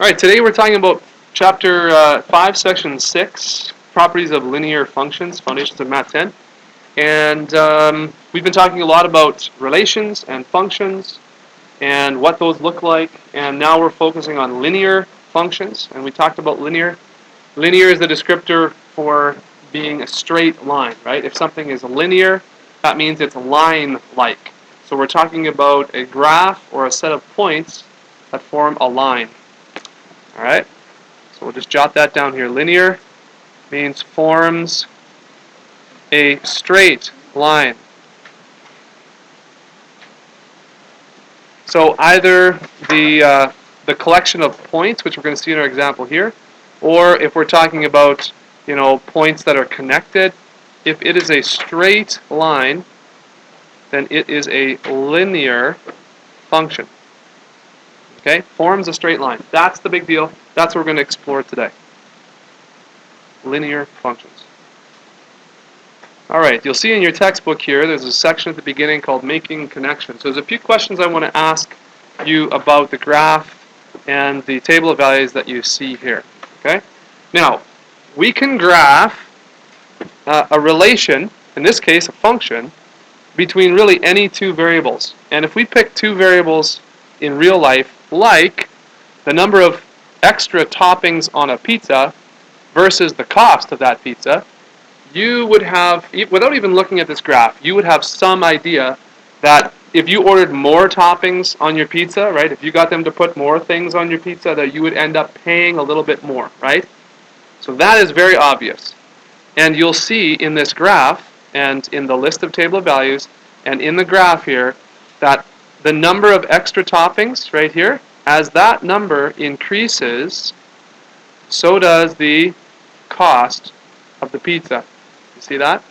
All right, today we're talking about Chapter 5, Section 6, Properties of Linear Functions, Foundations of Math 10. And we've been talking a lot about relations and functions and what those look like. And now we're focusing on linear functions. And we talked about linear. Linear is the descriptor for being a straight line, right? If something is linear, that means it's line-like. So we're talking about a graph or a set of points that form a line. All right, so we'll just jot that down here. Linear means forms a straight line. So either the collection of points, which we're going to see in our example here, or if we're talking about points that are connected, if it is a straight line, then it is a linear function. Okay, forms a straight line. That's the big deal. That's what we're going to explore today. Linear functions. All right, you'll see in your textbook here, there's a section at the beginning called Making Connections. So there's a few questions I want to ask you about the graph and the table of values that you see here. Okay. Now, we can graph a relation, in this case a function, between really any two variables. And if we pick two variables in real life, like the number of extra toppings on a pizza versus the cost of that pizza, you would have, without even looking at this graph, you would have some idea that if you ordered more toppings on your pizza, right, if you got them to put more things on your pizza, that you would end up paying a little bit more, right? So that is very obvious. And you'll see in this graph and in the list of table of values and in the graph here that the number of extra toppings right here, as that number increases, so does the cost of the pizza. You see that?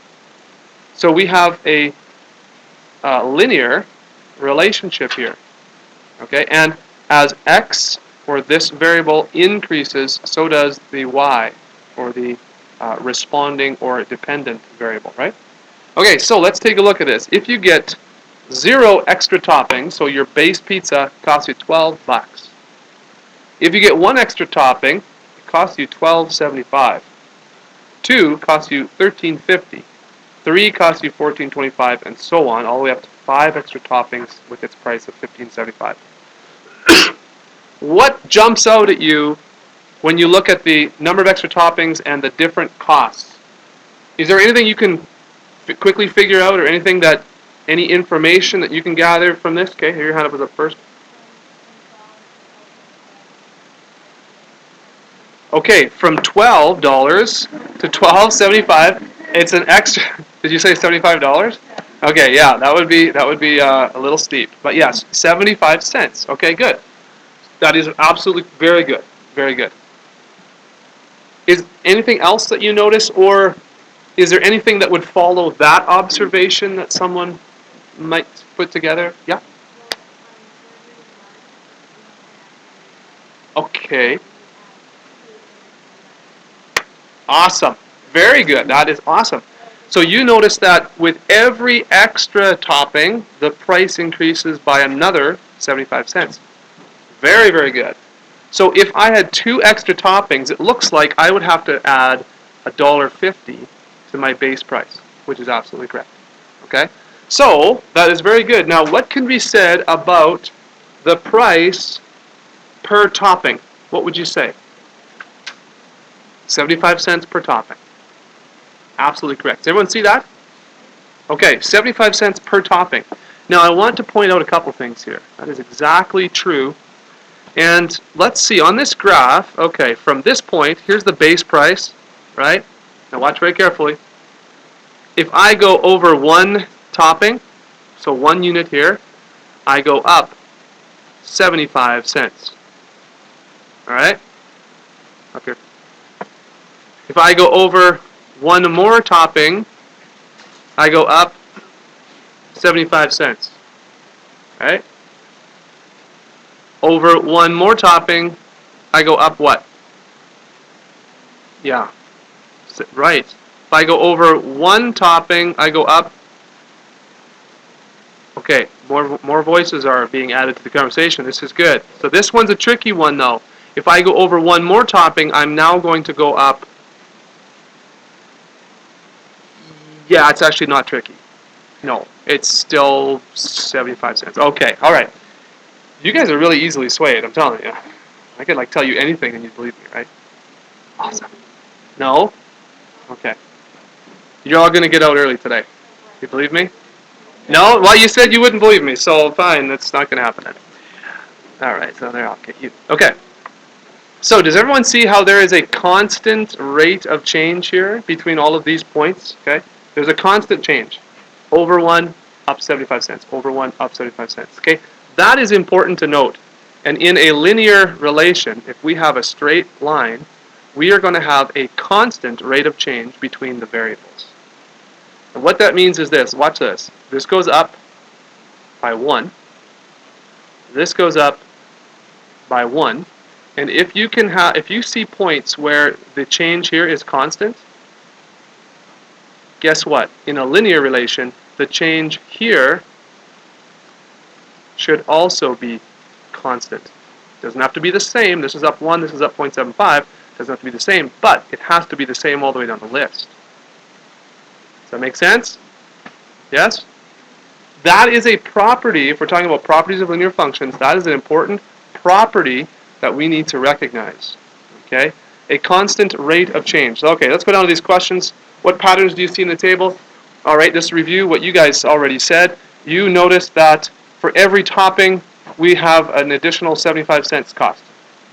So we have a linear relationship here. Okay, and as x, or this variable, increases, so does the y, or the responding or dependent variable, right? Okay, so let's take a look at this. If you get 0 extra toppings, so your base pizza costs you $12. If you get 1 extra topping, it costs you $12.75. 2 costs you $13.50. 3 costs you $14.25, and so on, all the way up to 5 extra toppings with its price of $15.75. What jumps out at you when you look at the number of extra toppings and the different costs? Is there anything you can quickly figure out, or anything that, any information that you can gather from this? Okay, here your hand up was up first. Okay, from $12 to $12.75, it's an extra. Did you say $75? Okay, yeah, that would be a little steep, but yes, 75 cents. Okay, good. That is absolutely very good, very good. Is anything else that you notice, or is there anything that would follow that observation that someone might put together? Yeah? Okay. Awesome. Very good. That is awesome. So you notice that with every extra topping, the price increases by another 75 cents. Very, very good. So if I had 2 extra toppings, it looks like I would have to add $1.50 to my base price, which is absolutely correct. Okay? So that is very good. Now, what can be said about the price per topping? What would you say? 75 cents per topping. Absolutely correct. Does everyone see that? Okay, 75 cents per topping. Now, I want to point out a couple things here. That is exactly true. And let's see, on this graph, okay, from this point, here's the base price, right? Now watch very carefully. If I go over 1 topping, so 1 unit here, I go up 75 cents. All right? Up here. If I go over 1 more topping, I go up 75 cents. All right? Over 1 more topping, I go up what? Yeah, right. If I go over 1 topping, I go up. Okay, more voices are being added to the conversation. This is good. So this one's a tricky one, though. If I go over one more topping, I'm now going to go up. Yeah, it's actually not tricky. No, it's still 75 cents. Okay, all right. You guys are really easily swayed, I'm telling you. I could like tell you anything and you'd believe me, right? Awesome. No? Okay. You're all going to get out early today. You believe me? No? Well, you said you wouldn't believe me, so fine, that's not going to happen then. All right, so there, I'll get you. Okay. So does everyone see how there is a constant rate of change here between all of these points? Okay. There's a constant change. Over 1, up 75 cents. Over 1, up 75 cents. Okay. That is important to note. And in a linear relation, if we have a straight line, we are going to have a constant rate of change between the variables. And what that means is this. Watch this. This goes up by 1. This goes up by 1. And if you see points where the change here is constant, guess what? In a linear relation, the change here should also be constant. It doesn't have to be the same. This is up 1, this is up 0.75. It doesn't have to be the same, but it has to be the same all the way down the list. Does that make sense? Yes? That is a property, if we're talking about properties of linear functions, that is an important property that we need to recognize. Okay? A constant rate of change. So, okay, let's go down to these questions. What patterns do you see in the table? All right, just review what you guys already said. You noticed that for every topping, we have an additional 75 cents cost.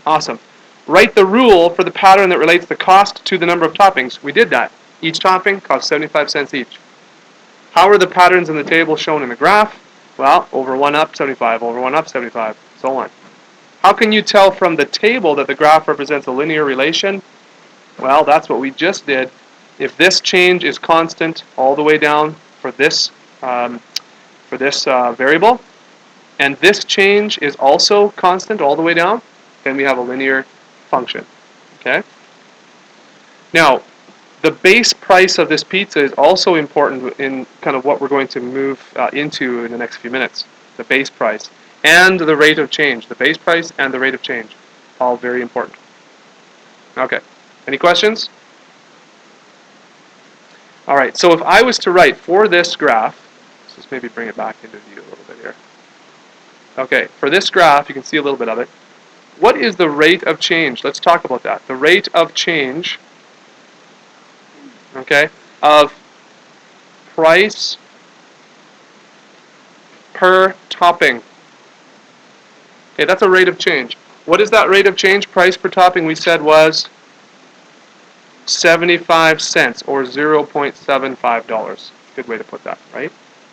Awesome. Write the rule for the pattern that relates the cost to the number of toppings. We did that. Each topping costs 75 cents each. How are the patterns in the table shown in the graph? Well, over 1 up, 75, over 1 up, 75, so on. How can you tell from the table that the graph represents a linear relation? Well, that's what we just did. If this change is constant all the way down for this variable, and this change is also constant all the way down, then we have a linear function. Okay? Now, the base price of this pizza is also important in kind of what we're going to move into in the next few minutes. The base price and the rate of change. The base price and the rate of change. All very important. Okay. Any questions? All right. So if I was to write for this graph, let's just maybe bring it back into view a little bit here. Okay. For this graph, you can see a little bit of it. What is the rate of change? Let's talk about that. The rate of change, okay, of price per topping. Okay, that's a rate of change. What is that rate of change? Price per topping we said was 75 cents or $0.75. Good way to put that, right?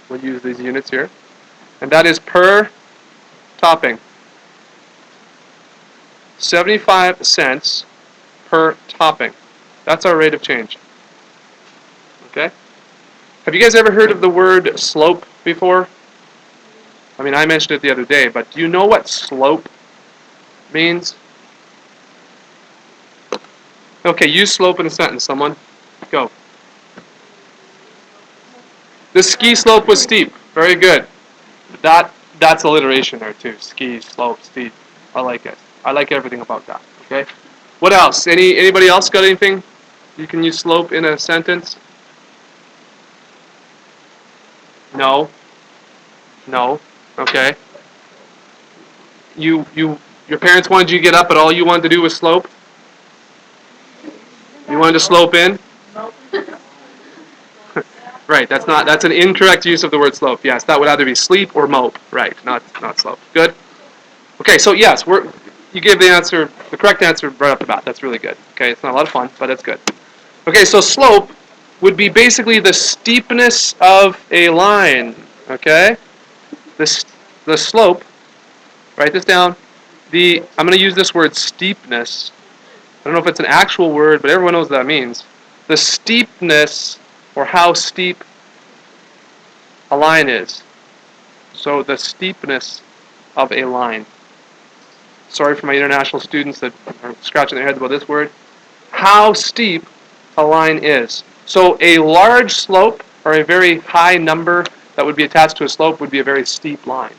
We'll use these units here. And that is per topping. 75 cents per topping. That's our rate of change. Okay? Have you guys ever heard of the word slope before? I mean, I mentioned it the other day, but do you know what slope means? Okay, use slope in a sentence, someone. Go. The ski slope was steep. Very good. That's alliteration there too. Ski, slope, steep. I like it. I like everything about that. Okay? What else? Anybody else got anything? You can use slope in a sentence? No. No. Okay. Your parents wanted you to get up, but all you wanted to do was slope? You wanted to slope in? Right, that's an incorrect use of the word slope. Yes, that would either be sleep or mope. Right, not slope. Good. Okay, so yes, you gave the correct answer right off the bat. That's really good. Okay, it's not a lot of fun, but it's good. Okay, so slope would be basically the steepness of a line. Okay? The slope, write this down. I'm going to use this word steepness. I don't know if it's an actual word, but everyone knows what that means. The steepness, or how steep a line is. So the steepness of a line. Sorry for my international students that are scratching their heads about this word. How steep a line is. So a large slope, or a very high number that would be attached to a slope, would be a very steep line.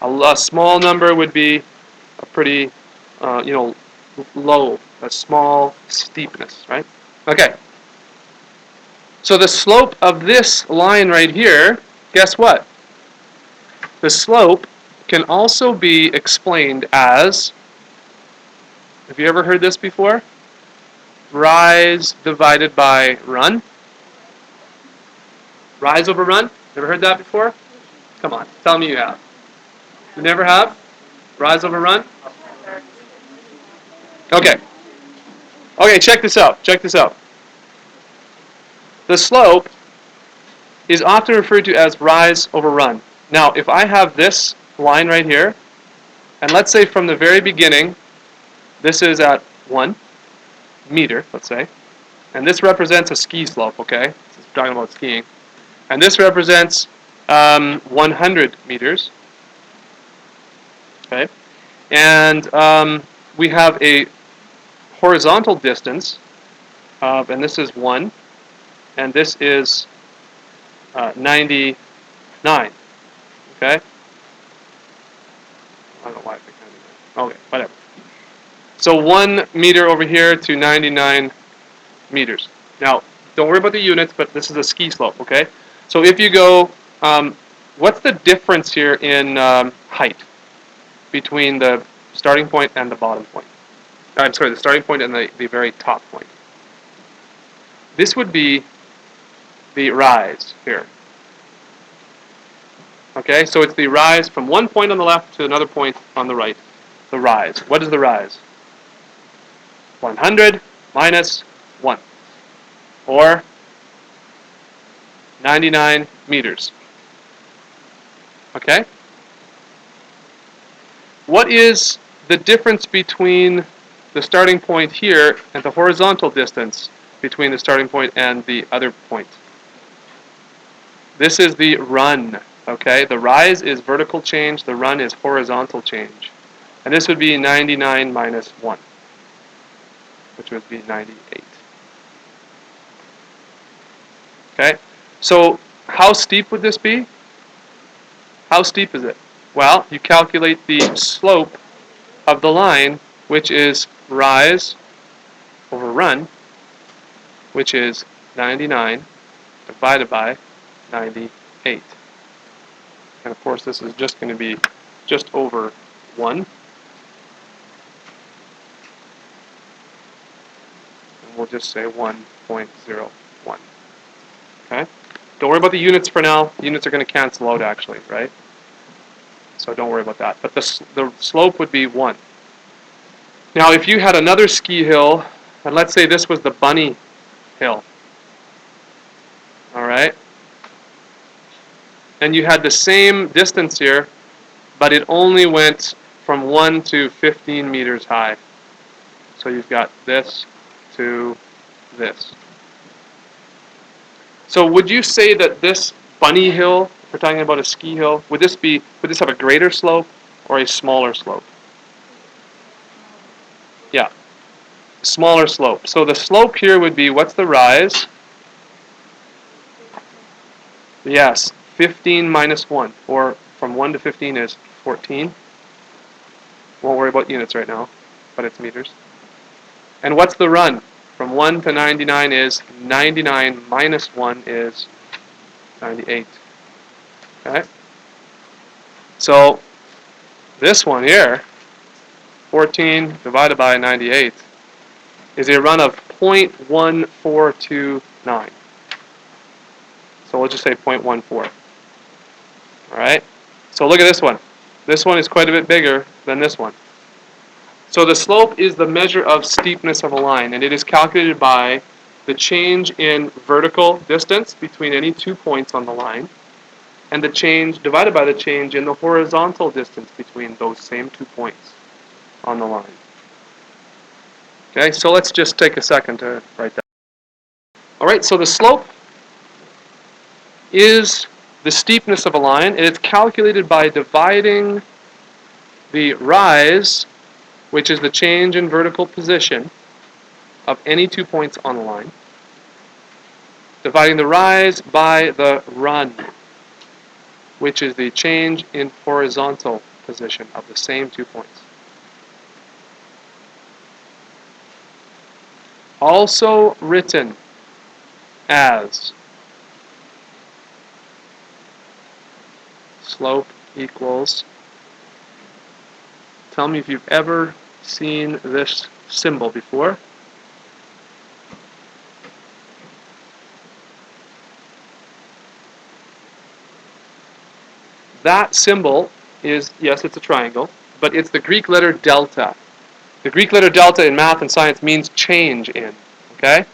A small number would be a pretty low, a small steepness, right? Okay. So the slope of this line right here, guess what? The slope can also be explained as, have you ever heard this before? Rise divided by run. Rise over run? Never heard that before? Come on, tell me you have. You never have? Rise over run? Okay. Okay, check this out. Check this out. The slope is often referred to as rise over run. Now, if I have this line right here, and let's say from the very beginning, this is at 1 meter, let's say, and this represents a ski slope, okay? This is talking about skiing. And this represents 100 meters, okay? And we have a horizontal distance of, and this is 1, and this is 99, okay? I don't know why I picked 99. Okay, whatever. So 1 meter over here to 99 meters. Now, don't worry about the units, but this is a ski slope, okay? So if you go, what's the difference here in height between the starting point and the bottom point? I'm sorry, the starting point and the very top point. This would be the rise here. Okay, so it's the rise from one point on the left to another point on the right. The rise. What is the rise? 100 minus 1. Or 99 meters. Okay? What is the difference between the starting point here and the horizontal distance between the starting point and the other point? This is the run. Okay? The rise is vertical change, the run is horizontal change. And this would be 99 minus 1, which would be 98. Okay? So how steep would this be? How steep is it? Well, you calculate the slope of the line, which is rise over run, which is 99 divided by 98. And of course, this is just going to be just over 1. And we'll just say 1.01. Okay? Don't worry about the units for now. The units are going to cancel out actually, right? So don't worry about that. But the slope would be 1. Now, if you had another ski hill, and let's say this was the bunny hill, all right? And you had the same distance here, but it only went from 1 to 15 meters high. So you've got this to this. So would you say that this bunny hill, if we're talking about a ski hill, would this have a greater slope or a smaller slope? Yeah, smaller slope. So the slope here would be, what's the rise? Yes, 15 minus 1, or from 1 to 15 is 14. Won't worry about units right now, but it's meters. And what's the run? From 1 to 99 is 99 minus 1 is 98. Okay? So this one here, 14 divided by 98, is a run of 0.1429. So we'll just say 0.14. Alright? So look at this one. This one is quite a bit bigger than this one. So the slope is the measure of steepness of a line, and it is calculated by the change in vertical distance between any 2 points on the line, and the change divided by the change in the horizontal distance between those same 2 points on the line. Okay, so let's just take a second to write that. Alright, so the slope is the steepness of a line, and it's calculated by dividing the rise, which is the change in vertical position of any 2 points on the line, dividing the rise by the run, which is the change in horizontal position of the same 2 points. also written as slope equals, tell me if you've ever seen this symbol before. That symbol is, yes, it's a triangle, but it's the Greek letter delta. The Greek letter delta in math and science means change in, okay?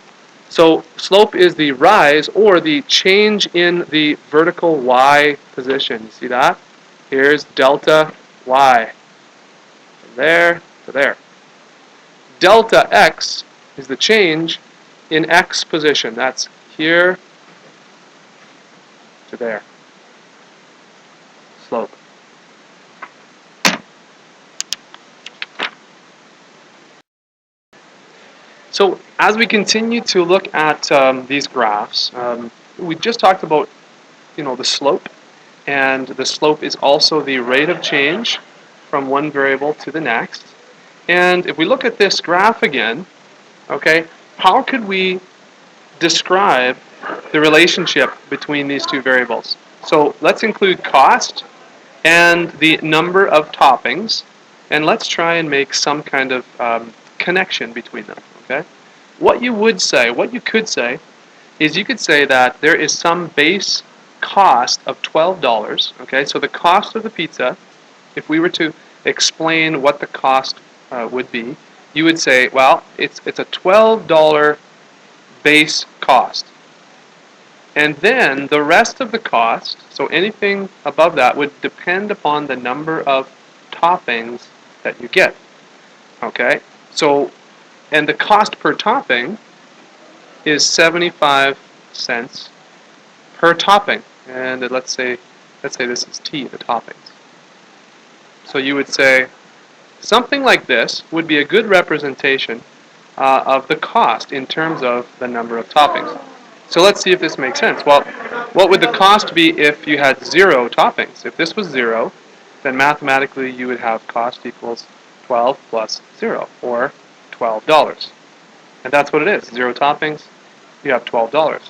So slope is the rise or the change in the vertical y position. You see that? Here's delta y. From there to there. Delta x is the change in x position. That's here to there. Slope. So as we continue to look at these graphs, we just talked about, the slope, and the slope is also the rate of change from one variable to the next. And if we look at this graph again, okay, how could we describe the relationship between these two variables? So let's include cost and the number of toppings, and let's try and make some kind of connection between them, okay? What you could say, is you could say that there is some base cost of $12, okay? So the cost of the pizza, if we were to explain what the cost would be, you would say, well, it's a $12 base cost. And then the rest of the cost, so anything above that, would depend upon the number of toppings that you get. Okay? So, and the cost per topping is 75 cents per topping. And let's say this is T, the toppings. So you would say something like this would be a good representation of the cost in terms of the number of toppings. So let's see if this makes sense. Well, what would the cost be if you had 0 toppings? If this was 0, then mathematically you would have cost equals 12 plus 0, or $12. And that's what it is. 0 toppings, you have $12.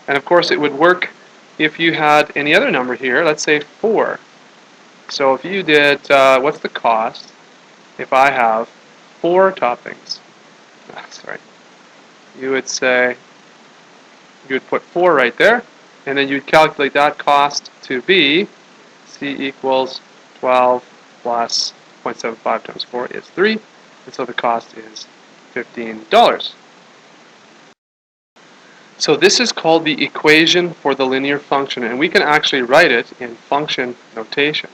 And of course it would work if you had any other number here, let's say 4. So if you did, what's the cost if I have 4 toppings? Sorry. You would say, you would put 4 right there, and then you'd calculate that cost to be C equals 12 plus 0.75 times 4 is 3, and so the cost is $15. So this is called the equation for the linear function, and we can actually write it in function notation.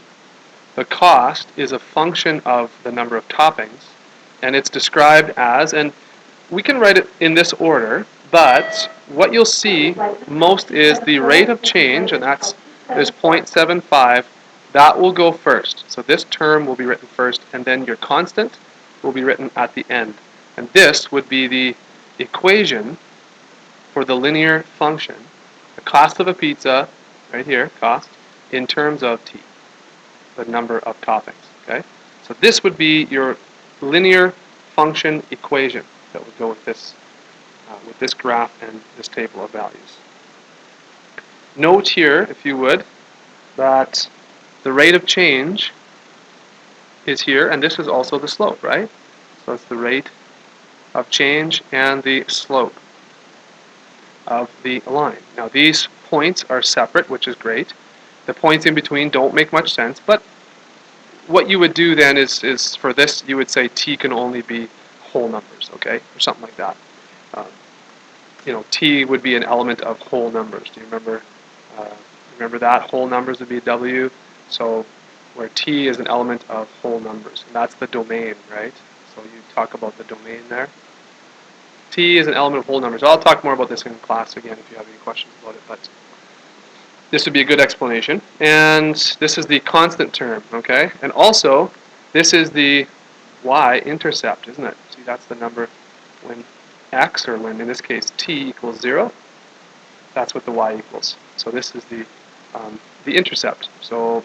The cost is a function of the number of toppings, and it's described as, and we can write it in this order, but what you'll see most is the rate of change, and is 0.75. That will go first. So this term will be written first, and then your constant will be written at the end. And this would be the equation for the linear function, the cost of a pizza, right here, cost, in terms of t, the number of toppings. Okay? So this would be your linear function equation that would go with this graph and this table of values. Note here, if you would, that the rate of change is here, and this is also the slope, right? So it's the rate of change and the slope of the line. Now these points are separate, which is great. The points in between don't make much sense, but what you would do then is for this, you would say t can only be whole numbers, okay? Or something like that. T would be an element of whole numbers. Do you remember that? Whole numbers would be W. So where T is an element of whole numbers. And that's the domain, right? So you talk about the domain there. T is an element of whole numbers. I'll talk more about this in class again if you have any questions about it, but this would be a good explanation. And this is the constant term, okay? And also, this is the y-intercept, isn't it? See, that's the number when x, or when in this case t equals 0, that's what the y equals. So this is the intercept. So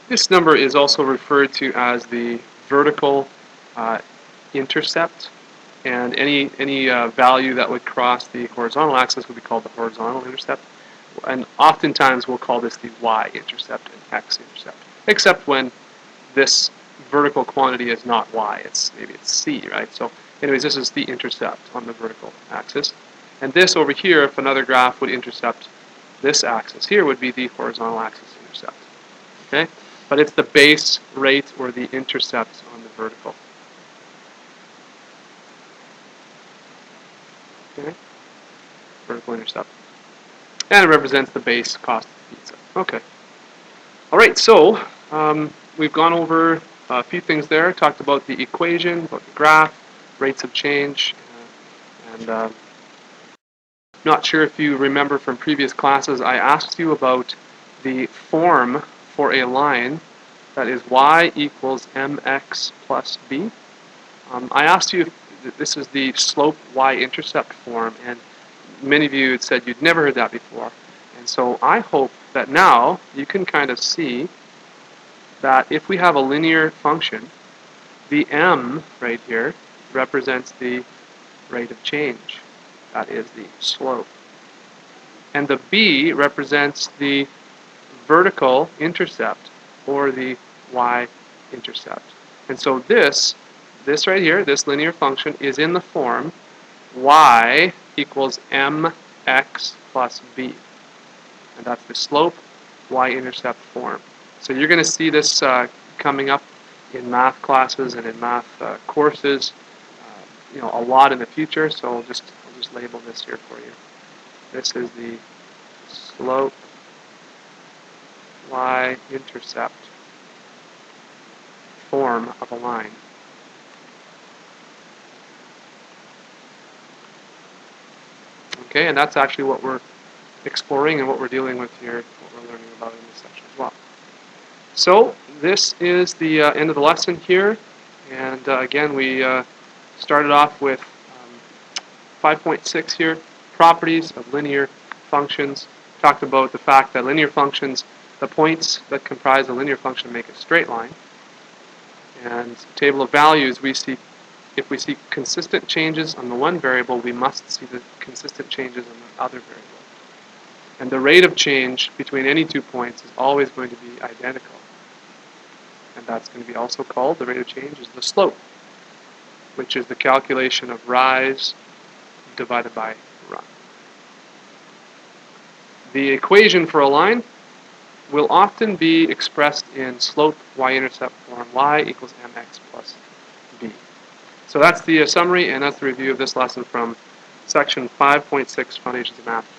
this number is also referred to as the vertical intercept, and any value that would cross the horizontal axis would be called the horizontal intercept. And oftentimes we'll call this the y-intercept and x-intercept, except when this vertical quantity is not y, maybe it's c, right? So anyways, this is the intercept on the vertical axis. And this over here, if another graph would intercept this axis here, would be the horizontal axis intercept. Okay? But it's the base rate or the intercept on the vertical. Okay? Vertical intercept. And it represents the base cost of the pizza. Okay. All right, so we've gone over a few things there. Talked about the equation, about the graph, rates of change, and not sure if you remember from previous classes, I asked you about the form for a line that is y equals mx plus b. I asked you if this is the slope y-intercept form, and many of you had said you'd never heard that before. And so I hope that now you can kind of see that if we have a linear function, the m right here represents the rate of change. That is the slope. And the b represents the vertical intercept, or the y-intercept. And so this right here, this linear function, is in the form y equals mx plus b. And that's the slope y-intercept form. So you're going to see this coming up in math classes and in math courses, a lot in the future. So I'll just label this here for you. This is the slope y-intercept form of a line. Okay, and that's actually what we're exploring and what we're dealing with here, what we're learning about in this section as well. So this is the end of the lesson here, and again we started off with 5.6 here, properties of linear functions. Talked about the fact that linear functions, the points that comprise a linear function make a straight line. And table of values, if we see consistent changes on the one variable, we must see the consistent changes on the other variable. And the rate of change between any 2 points is always going to be identical. And that's going to be also called, the rate of change is the slope, which is the calculation of rise divided by run. The equation for a line will often be expressed in slope y-intercept form, y equals mx plus b. So that's the summary, and that's the review of this lesson from section 5.6, Foundations of Math.